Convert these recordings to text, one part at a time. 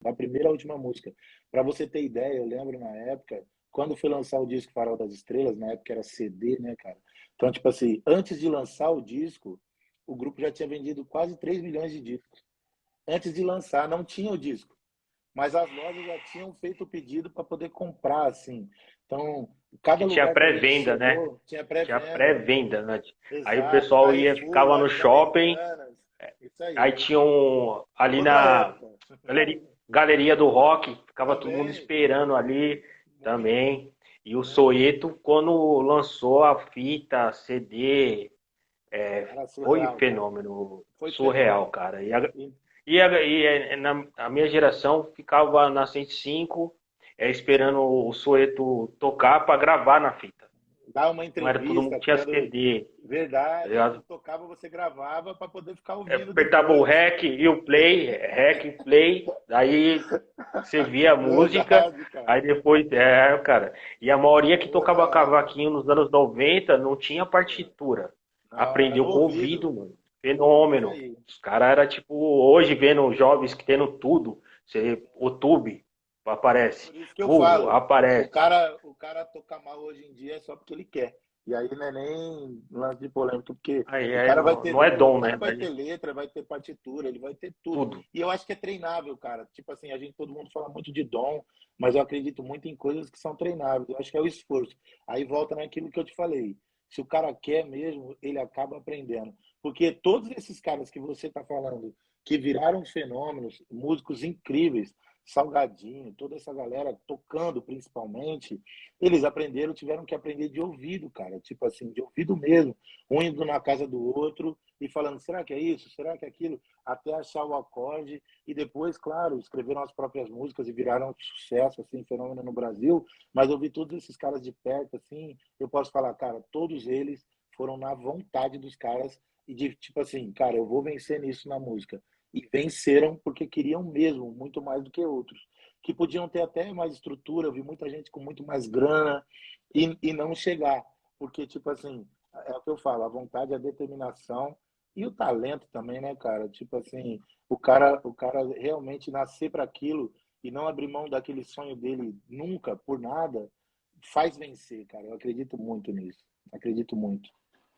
da primeira à última música. Para você ter ideia, eu lembro na época, quando foi lançar o disco Farol das Estrelas, na época era CD, né, cara? Então, tipo assim, antes de lançar o disco, o grupo já tinha vendido quase 3 milhões de discos. Antes de lançar, não tinha o disco, mas as lojas já tinham feito o pedido para poder comprar, assim. Então, cada Que tinha lugar que a gente pré-venda, né? chegou tinha Tinha pré-venda. pré-venda, né? Aí o Exato, pessoal Carrefour, ficava no lojas shopping, americanas, isso aí aí. tinha ali Outra na época. galeria do rock, ficava todo mundo Também, esperando ali muito, também. E o muito. Soeto, quando lançou a fita, CD, Era foi surreal, cara. fenômeno Foi surreal, fenômeno. cara. E- Na a minha geração ficava na 105, esperando o Soeto tocar para gravar na fita. Dar uma Não era todo mundo entrevista que tinha quando. CD, tá Verdade, quando ligado? tocava você gravava para poder ficar ouvindo Apertava o depois. REC e o play, REC e play, daí você via a música, Verdade, aí cara. depois, cara. E a maioria que Outra tocava época. cavaquinho nos anos 90 não tinha É. partitura. Não, era Aprendeu no com o ouvido, ouvido. mano. Isso Fenômeno. aí. Os caras era tipo, hoje vendo jovens que tendo tudo, você, o tube aparece, Por isso que eu Google falo, aparece. o cara toca mal hoje em dia é só porque ele quer. E aí não é nem lance de polêmica, porque Aí o cara vai não, ter, não é o dom, cara né? vai ter letra, vai ter partitura, ele vai ter tudo. Tudo. E eu acho que é treinável, cara. Tipo assim, a gente, todo mundo fala muito de dom, mas eu acredito muito em coisas que são treináveis. Eu acho que é o esforço. Aí volta naquilo que eu te falei. Se o cara quer mesmo, ele acaba aprendendo. Porque todos esses caras que você está falando, que viraram fenômenos, músicos incríveis, Salgadinho, toda essa galera tocando principalmente, eles aprenderam, tiveram que aprender de ouvido, cara, tipo assim, de ouvido mesmo, um indo na casa do outro e falando, será que é isso? Será que é aquilo? Até achar o acorde e depois, claro, escreveram as próprias músicas e viraram um sucesso, assim, fenômeno no Brasil, mas eu vi todos esses caras de perto, assim, eu posso falar, cara, todos eles foram na vontade dos caras e de, tipo assim, cara, eu vou vencer nisso na música e venceram porque queriam mesmo, muito mais do que outros, que podiam ter até mais estrutura, eu vi muita gente com muito mais grana e não chegar, porque, tipo assim, é o que eu falo, a vontade, a determinação e o talento também, né, cara? Tipo assim, o cara realmente nascer para aquilo e não abrir mão daquele sonho dele nunca, por nada, faz vencer, cara. Eu acredito muito nisso. Acredito muito.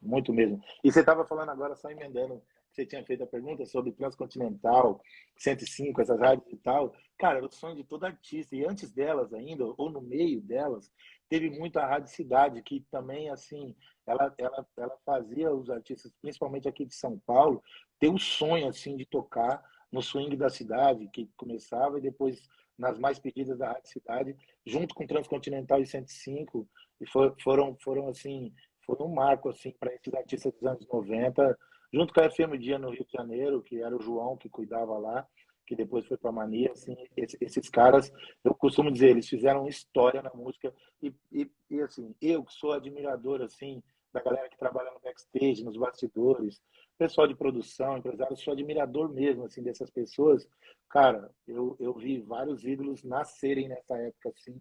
Muito mesmo. E você estava falando agora, só emendando, que você tinha feito a pergunta sobre Transcontinental, 105, essas rádios e tal. Cara, era o sonho de todo artista. E antes delas ainda, ou no meio delas, teve muito a Rádio Cidade, que também, assim, ela fazia os artistas, principalmente aqui de São Paulo, ter o sonho, assim, de tocar no swing da cidade, que começava e depois nas mais pedidas da Rádio Cidade, junto com Transcontinental e 105, e foram assim, foi um marco assim para esses artistas dos anos 90, junto com a FM Dia no Rio de Janeiro, que era o João que cuidava lá, que depois foi para a Mania, assim, esses caras, eu costumo dizer, eles fizeram história na música e assim, eu que sou admirador assim da galera que trabalha no backstage, nos bastidores, pessoal de produção, empresário, sou admirador mesmo assim dessas pessoas. Cara, eu vi vários ídolos nascerem nessa época assim,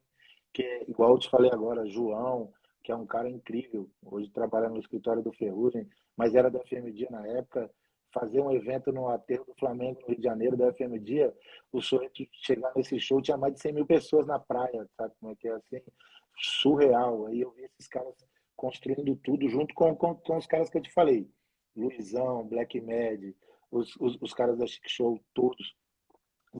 que é igual eu te falei agora, João, que é um cara incrível, hoje trabalha no escritório do Ferrugem, mas era da FM Dia na época, fazer um evento no aterro do Flamengo no Rio de Janeiro, da FM Dia, o sonho de chegar nesse show tinha mais de 100 mil pessoas na praia, sabe como é que é assim? Surreal. Aí eu vi esses caras construindo tudo junto com os caras que eu te falei. Luizão, Black Mad, os caras da Chic Show, todos.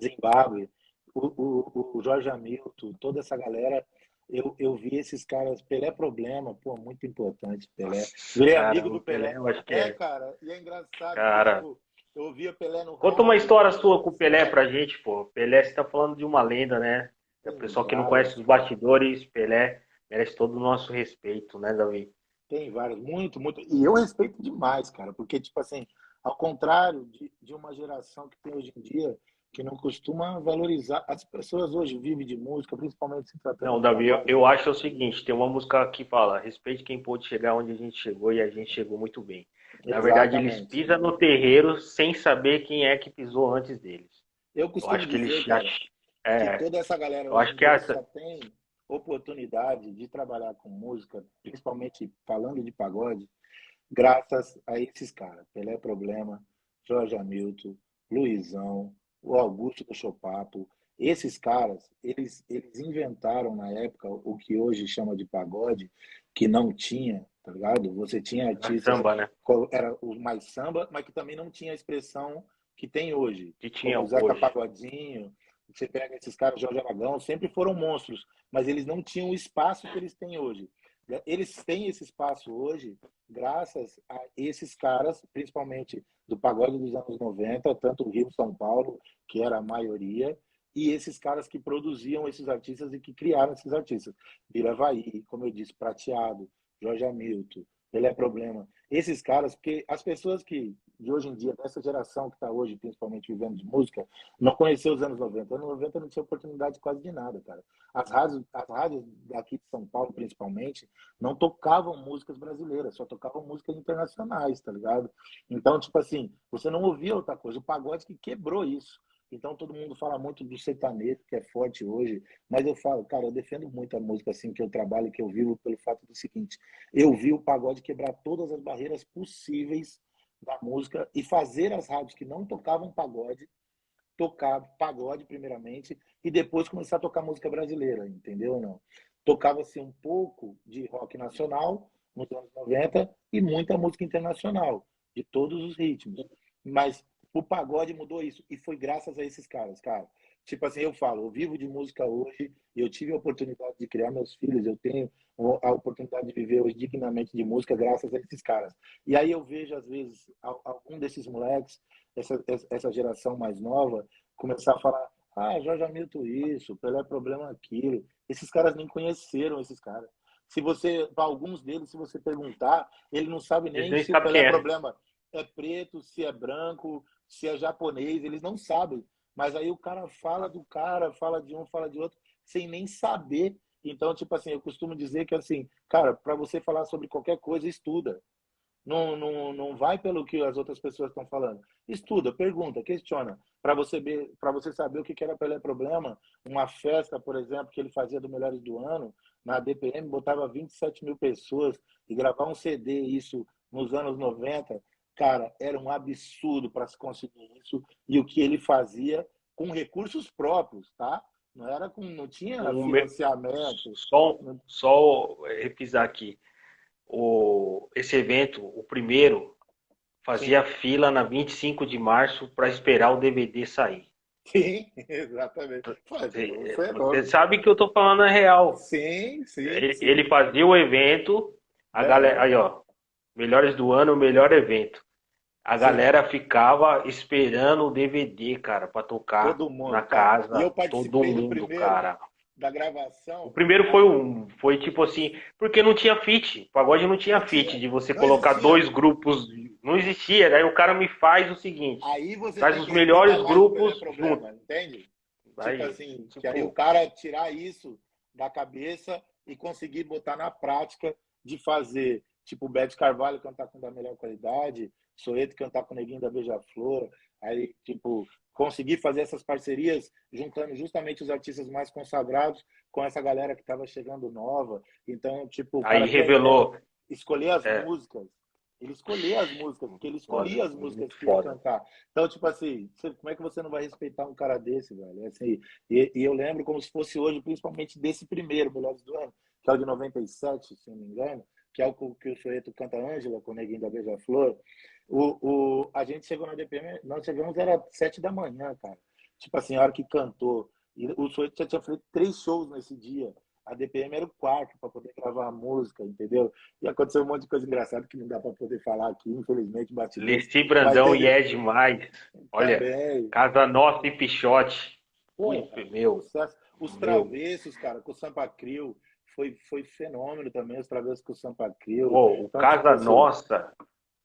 Zimbábue, o Jorge Hamilton, toda essa galera, eu vi esses caras, Pelé Problema, pô, muito importante, Pelé. Nossa, Virei cara, amigo o do Pelé, Pelé. eu acho que É, é. cara, e é engraçado que, Cara, tipo, eu ouvia Pelé no conta uma rádio, história sua com o Pelé pra gente, pô. Pelé, você tá falando de uma lenda, né? O tem pessoal que não conhece várias, os cara. bastidores, Pelé merece todo o nosso respeito, né, Davi? Tem várias, muito, muito. E eu respeito demais, cara, porque, tipo assim, ao contrário de uma geração que tem hoje em dia, que não costuma valorizar, as pessoas hoje vivem de música, principalmente se tratando Não, de Davi, eu, pagode. eu acho o seguinte, tem uma música que fala, respeite quem pôde chegar onde a gente chegou e a gente chegou muito bem. Na verdade, eles Exatamente. pisam no terreiro sem saber quem é que pisou antes deles. Eu Eu costumo acho que eles dizer, já, cara, que toda essa galera eu hoje acho em que dia essa, só tem oportunidade de trabalhar com música, principalmente falando de pagode, graças a esses caras. Pelé Problema, Jorge Hamilton, Luizão, o Augusto do Chopapo. Esses caras, eles inventaram na época o que hoje chama de pagode, que não tinha, tá ligado? Você tinha Era artistas, samba, né? era o mais samba, mas que também não tinha a expressão que tem hoje, Que como tinha o Zeca hoje. Pagodinho, você pega esses caras, Jorge Aragão, sempre foram monstros, mas eles não tinham o espaço que eles têm hoje. Eles têm esse espaço hoje graças a esses caras, principalmente do pagode dos anos 90, tanto o Rio, São Paulo, que era a maioria, e esses caras que produziam esses artistas e que criaram esses artistas. Vira Havaí, como eu disse, Prateado, Jorge Hamilton, Pelé Problema. Esses caras, porque as pessoas que de hoje em dia, dessa geração que está hoje, principalmente vivendo de música, não conheceu os anos 90. Anos 90 não tinha oportunidade quase de nada, cara. As rádios daqui de São Paulo, principalmente, não tocavam músicas brasileiras, só tocavam músicas internacionais, tá ligado? Então, tipo assim, você não ouvia outra coisa. O pagode que quebrou isso. Então todo mundo fala muito do sertanejo, que é forte hoje, mas eu falo, cara, eu defendo muito a música assim que eu trabalho, que eu vivo pelo fato do seguinte, eu vi o pagode quebrar todas as barreiras possíveis da música e fazer as rádios que não tocavam pagode, tocar pagode primeiramente e depois começar a tocar música brasileira, entendeu? Não. Tocava-se um pouco de rock nacional nos anos 90 e muita música internacional, de todos os ritmos. Mas o pagode mudou isso e foi graças a esses caras, cara. Tipo assim, eu falo, eu vivo de música hoje, eu tive a oportunidade de criar meus filhos, eu tenho a oportunidade de viver hoje dignamente de música graças a esses caras. E aí eu vejo, às vezes, algum desses moleques, essa geração mais nova, começar a falar, ah, Jorge Hamilton isso, Pelé Problema aquilo. Esses caras nem conheceram esses caras. Se você, para alguns deles, se você perguntar, ele não sabe Eles nem nem se o sabem quem Pelé é. Problema é preto, se é branco, se é japonês, eles não sabem. Mas aí o cara fala do cara, fala de um, fala de outro, sem nem saber. Então, tipo assim, eu costumo dizer que assim, cara, para você falar sobre qualquer coisa, estuda. Não vai pelo que as outras pessoas estão falando. Estuda, pergunta, questiona. Para você saber o que era Pelé Problema, uma festa, por exemplo, que ele fazia do Melhores do Ano, na DPM, botava 27 mil pessoas e gravar um CD, isso nos anos 90, cara, era um absurdo para se conseguir isso. E o que ele fazia com recursos próprios, tá? Não tinha O me- financiamento. só repisar aqui. Esse evento, o primeiro, fazia Sim, fila na 25 de março para esperar o DVD sair. sim, exatamente. Fazia um Você fenômeno. sabe que eu tô falando é real. Sim, sim, Ele sim. fazia o evento, a galera, Aham, aí ó, melhores do ano, o melhor evento. A sim. galera ficava esperando o DVD, cara, pra tocar Todo na mundo, cara. E eu casa, todo participei do mundo, primeiro, cara. da O gravação. primeiro foi tipo assim, porque não tinha fit. O pagode não tinha Não fit tinha, de você não colocar existia. dois grupos, não existia. Daí o cara me faz o seguinte, Aí você traz tem os que respeitar melhores mais o Pelé grupos junto. Problema, entende? Tipo Aí, assim, que aí o tipo, cara tirar isso da cabeça e conseguir botar na prática de fazer, tipo, o Bete Carvalho cantar com da melhor qualidade, Soeto cantar com o Neguinho da Beija-Flor, aí, tipo, conseguir fazer essas parcerias juntando justamente os artistas mais consagrados com essa galera que estava chegando nova. Então, tipo, o aí cara ter a ideia, revelou, escolher as é, músicas, ele escolher as músicas, porque ele escolhia as músicas muito que ia foda. cantar. Então, tipo assim, como é que você não vai respeitar um cara desse, velho? Assim, e eu lembro como se fosse hoje, principalmente desse primeiro Melhores do Ano, que é o de 97, se não me engano, que é o que o Soeto canta Ângela, com o Neguinho da Beija-Flor. A gente chegou na DPM, nós chegamos, era 7 da manhã, cara. Tipo assim, a hora que cantou. E o Soeto já tinha feito 3 shows nesse dia. A DPM era o quarto para poder gravar a música, entendeu? E aconteceu um monte de coisa engraçada que não dá para poder falar aqui, infelizmente, bastidores. Leci Mas Brandão e teve é demais. Olha, também. Casa Nossa e Pichote. Porra, Meu, sucesso. Os meu. Travessos, cara, com o Sampa Crio, foi fenômeno também, os Travessos com o Sampa Crio. Pô, o Então, tipo Casa assim, Nossa,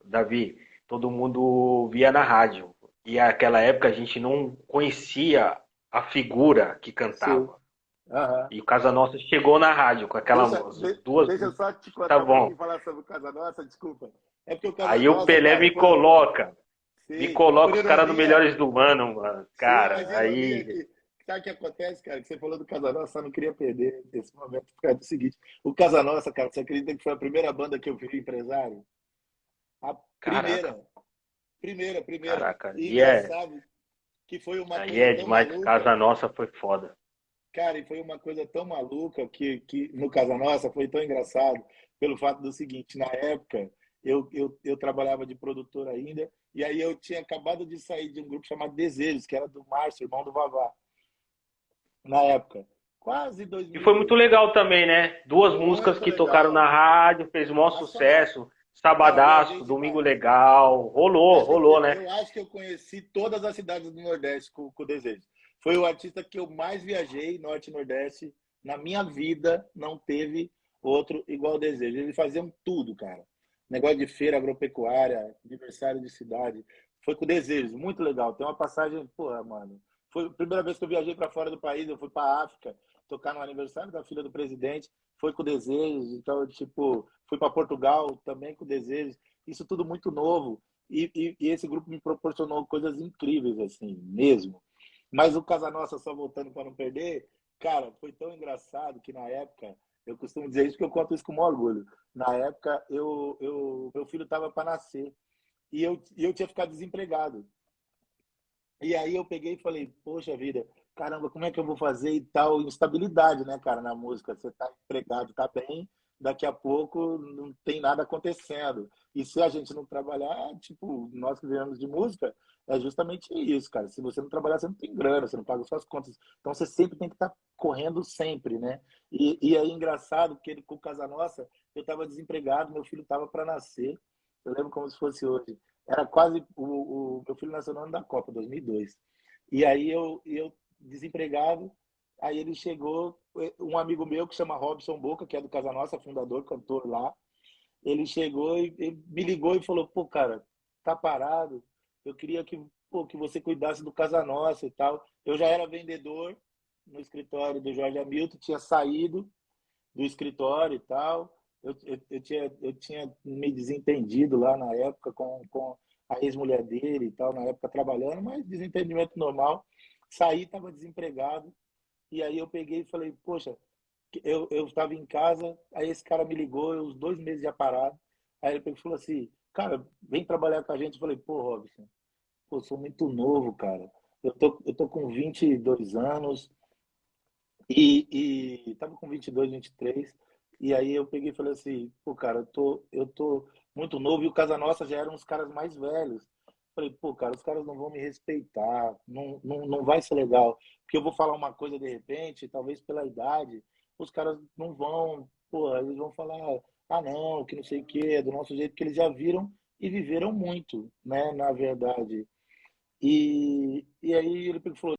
Davi, todo mundo via na rádio. E naquela época a gente não conhecia a figura que sim. cantava. Aham. E o Casa Nossa chegou na rádio com Deixa, aquelas duas. deixa eu só te Tá cortar um pouquinho bom. e falar sobre o Casa Nossa, desculpa. É porque o Casa Aí o Nossa, Pelé cara, me sim, por coloca os caras no ironia, Melhores do Ano, mano. sim, mas Cara, ironia aí. que. Sabe o que acontece, cara? Que você falou do Casa Nossa, só não queria perder esse momento por causa do seguinte. O Casa Nossa, cara, você acredita que foi a primeira banda que eu vi empresário? A Caraca, primeira. Primeira. caraca. E E é. engraçado. que foi uma Aí coisa é tão demais, maluca. Casa Nossa foi foda. Cara, e foi uma coisa tão maluca que no Casa Nossa foi tão engraçado pelo fato do seguinte, na época eu trabalhava de produtor ainda, e aí eu tinha acabado de sair de um grupo chamado Desejos, que era do Márcio, irmão do Vavá, na época. Quase E foi muito 2000, legal também, né? Duas músicas muito que tocaram na legal, rádio, fez o maior nacional. sucesso. Não, viajei Sabadaço, Domingo demais. Legal, rolou, né? Eu acho que eu conheci todas as cidades do Nordeste com o Desejo. Foi o artista que eu mais viajei, Norte e Nordeste. Na minha vida não teve outro igual o Desejo. Eles faziam tudo, cara. Negócio de feira agropecuária, aniversário de cidade. Foi com o Desejo, muito legal. Tem uma passagem, porra, mano. Foi a primeira vez que eu viajei para fora do país. Eu fui para África, tocar no aniversário da filha do presidente. Foi com o Desejo. Então, tipo, fui para Portugal também com o Desejo. Isso tudo muito novo. E esse grupo me proporcionou coisas incríveis, assim, mesmo. Mas o Casa Nossa, só voltando para não perder, cara, foi tão engraçado que na época, eu costumo dizer isso porque eu conto isso com o maior orgulho. Na época, meu filho estava para nascer e eu tinha ficado desempregado. E aí eu peguei e falei, poxa vida, caramba, como é que eu vou fazer e tal? Instabilidade, né, cara, na música. Você tá empregado, tá bem, daqui a pouco não tem nada acontecendo. E se a gente não trabalhar, tipo, nós que vivemos de música, é justamente isso, cara. Se você não trabalhar, você não tem grana, você não paga suas contas. Então você sempre tem que estar correndo sempre, né? E aí, engraçado, porque ele, com o Casa Nossa, eu estava desempregado, meu filho estava para nascer. Eu lembro como se fosse hoje. Era quase o meu filho nasceu no ano da Copa, 2002. E aí eu desempregado, aí ele chegou, um amigo meu que chama Robson Boca, que é do Casa Nossa, fundador, cantor lá, ele chegou e me ligou e falou: "Pô, cara, tá parado? Eu queria que você cuidasse do Casa Nossa e tal". Eu já era vendedor no escritório do Jorge Hamilton, tinha saído do escritório e tal. Eu tinha me desentendido lá na época com a ex-mulher dele e tal, na época trabalhando, mas desentendimento normal. Saí, estava desempregado, e aí eu peguei e falei, poxa, eu estava em casa, aí esse cara me ligou, eu, uns 2 meses já parado, aí ele pegou e falou assim, cara, vem trabalhar com a gente. Eu falei, pô, Robson, pô, sou muito novo, cara. Eu tô com 22 anos, e tava com 22, 23. E aí eu peguei e falei assim, pô, cara, eu tô muito novo e o Casa Nossa já eram os caras mais velhos. Falei, pô, cara, os caras não vão me respeitar, não vai ser legal. Porque eu vou falar uma coisa de repente, talvez pela idade, os caras não vão, pô, eles vão falar, ah, não, que não sei o quê, é do nosso jeito, que eles já viram e viveram muito, né, na verdade. E aí ele falou,